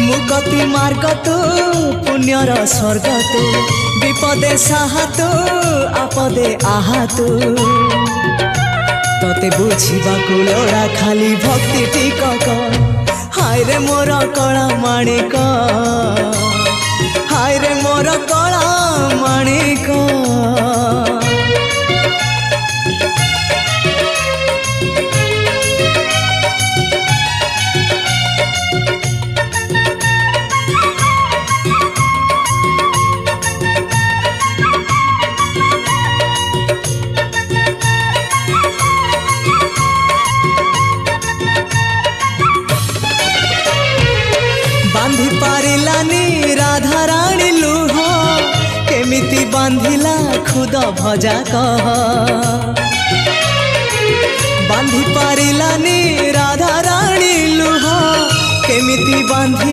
मुकति मार्ग तू पुण्यर स्वर्ग तू विपदे साहा तू आपदे आहा तू तोते बुझिबाकु लोड़ा खाली भक्ति टिकक हाय रे मोर कला माणिक हाय रे मोर कला माणिक बांधी पारिलानी राधा रानी लुह केमिति बांधिला खुद भजा कह बांधी पारिलानी राधा रानी लुह केमिति बांधि